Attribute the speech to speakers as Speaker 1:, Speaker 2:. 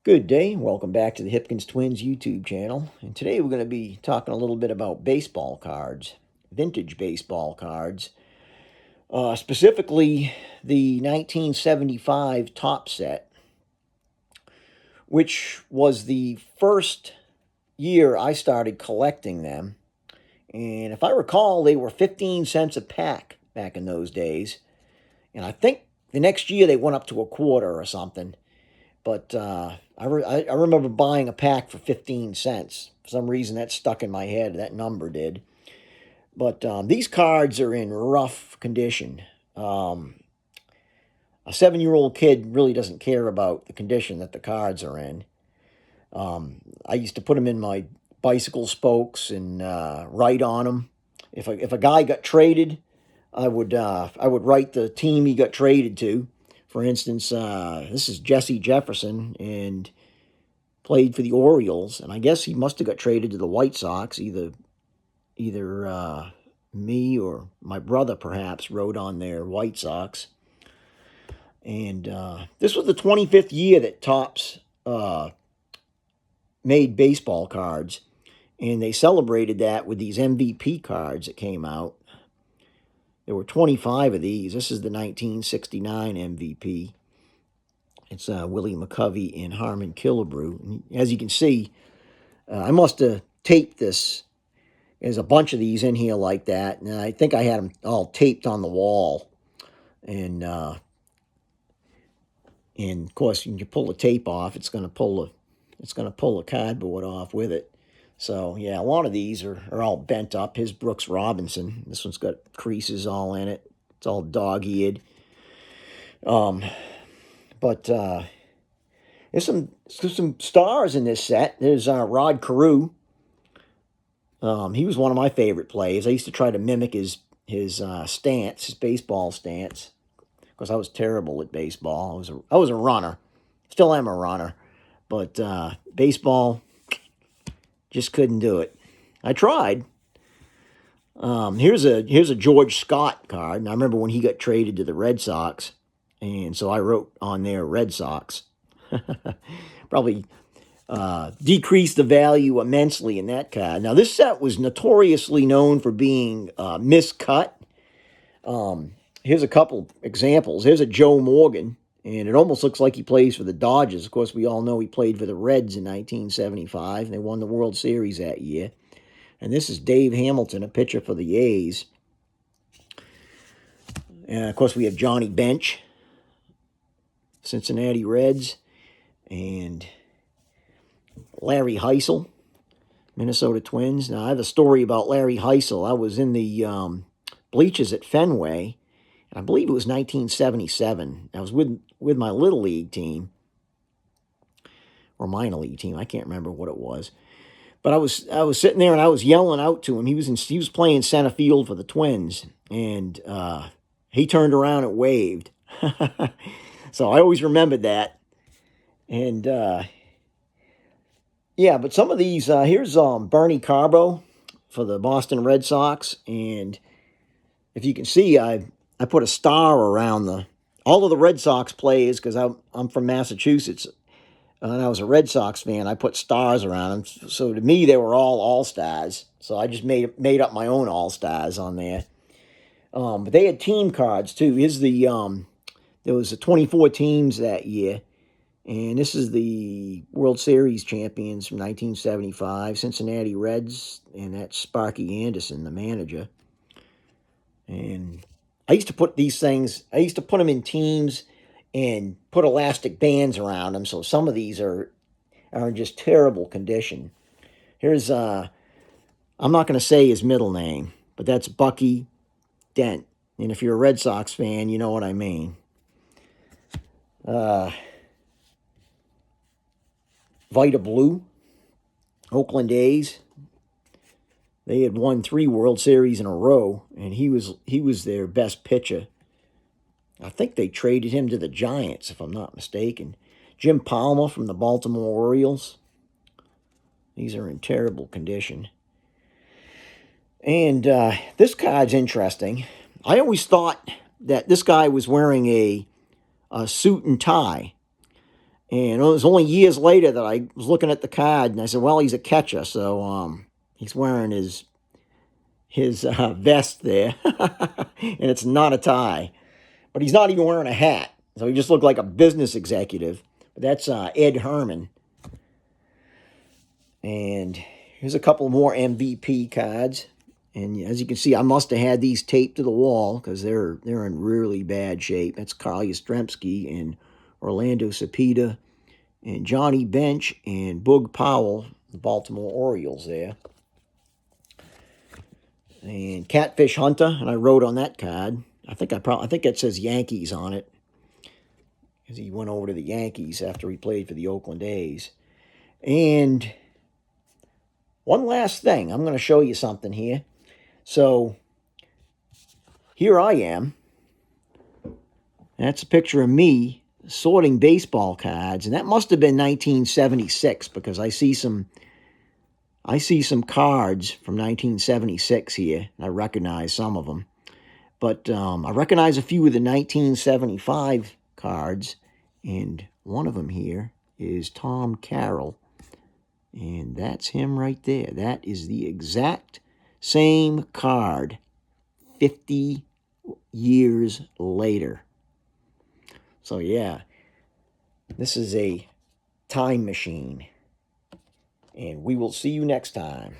Speaker 1: Good day. Welcome back to the Hipkins Twins YouTube channel. And today we're going to be talking a little bit about baseball cards, vintage baseball cards, specifically the 1975 Top Set, which was the first year I started collecting them. And if I recall, they were 15 cents a pack back in those days. And I think the next year they went up to a quarter or something. But I remember buying a pack for 15 cents. For some reason, that stuck in my head. That number did. But these cards are in rough condition. A 7-year-old kid really doesn't care about the condition that the cards are in. I used to put them in my bicycle spokes and write on them. If a guy got traded, I would write the team he got traded to. For instance, this is Jesse Jefferson, and played for the Orioles, and I guess he must have got traded to the White Sox. Either me or my brother perhaps wrote on their White Sox. And this was the 25th year that Topps made baseball cards, and they celebrated that with these MVP cards that came out. There were 25 of these. This is the 1969 MVP. It's Willie McCovey and Harmon Killebrew. And as you can see, I must have taped this. There's a bunch of these in here like that, and I think I had them all taped on the wall. And of course, when you pull the tape off, it's going to pull the cardboard off with it. So yeah, a lot of these are all bent up. Here's Brooks Robinson. This one's got creases all in it. It's all dog-eared. But there's some stars in this set. There's Rod Carew. He was one of my favorite players. I used to try to mimic his stance, his baseball stance, because I was terrible at baseball. I was a runner, still am a runner, but baseball just couldn't do it. I tried. Here's a George Scott card, and I remember when he got traded to the Red Sox, and so I wrote on there Red Sox. Probably decreased the value immensely in that card. Now, this set was notoriously known for being miscut. Here's a couple examples. Here's a Joe Morgan, and it almost looks like he plays for the Dodgers. Of course, we all know he played for the Reds in 1975, and they won the World Series that year. And this is Dave Hamilton, a pitcher for the A's. And, of course, we have Johnny Bench, Cincinnati Reds, and Larry Heisel, Minnesota Twins. Now, I have a story about Larry Heisel. I was in the bleachers at Fenway, and I believe it was 1977. I was with my Little League team, or minor league team. I can't remember what it was. But I was sitting there, and I was yelling out to him. He was playing center field for the Twins, and he turned around and waved. So I always remembered that. And yeah, but some of these, here's Bernie Carbo for the Boston Red Sox, and if you can see, I put a star around all of the Red Sox players, because I'm from Massachusetts, and I was a Red Sox fan. I put stars around them, so to me they were all stars. So I just made up my own all stars on there. But they had team cards too. There was 24 teams that year. And this is the World Series champions from 1975, Cincinnati Reds, and that's Sparky Anderson, the manager. And I used to put them in teams and put elastic bands around them, so some of these are in just terrible condition. Here's, I'm not going to say his middle name, but that's Bucky Dent. And if you're a Red Sox fan, you know what I mean. Vita Blue, Oakland A's. They had won 3 World Series in a row, and he was their best pitcher. I think they traded him to the Giants, if I'm not mistaken. Jim Palmer from the Baltimore Orioles. These are in terrible condition. And this card's interesting. I always thought that this guy was wearing a suit and tie. And it was only years later that I was looking at the card, and I said, well, he's a catcher, so he's wearing his vest there, and it's not a tie. But he's not even wearing a hat, so he just looked like a business executive. But that's Ed Herman. And here's a couple more MVP cards. And as you can see, I must have had these taped to the wall because they're in really bad shape. That's Carl Yastrzemski and Orlando Cepeda and Johnny Bench and Boog Powell, the Baltimore Orioles there. And Catfish Hunter, and I wrote on that card. I think it says Yankees on it because he went over to the Yankees after he played for the Oakland A's. And one last thing, I'm going to show you something here. So here I am. That's a picture of me sorting baseball cards, and that must have been 1976 because I see some cards from 1976 here. I recognize some of them, but I recognize a few of the 1975 cards, and one of them here is Tom Carroll, and that's him right there. That is the exact same card 50 years later. So yeah, this is a time machine. And we will see you next time.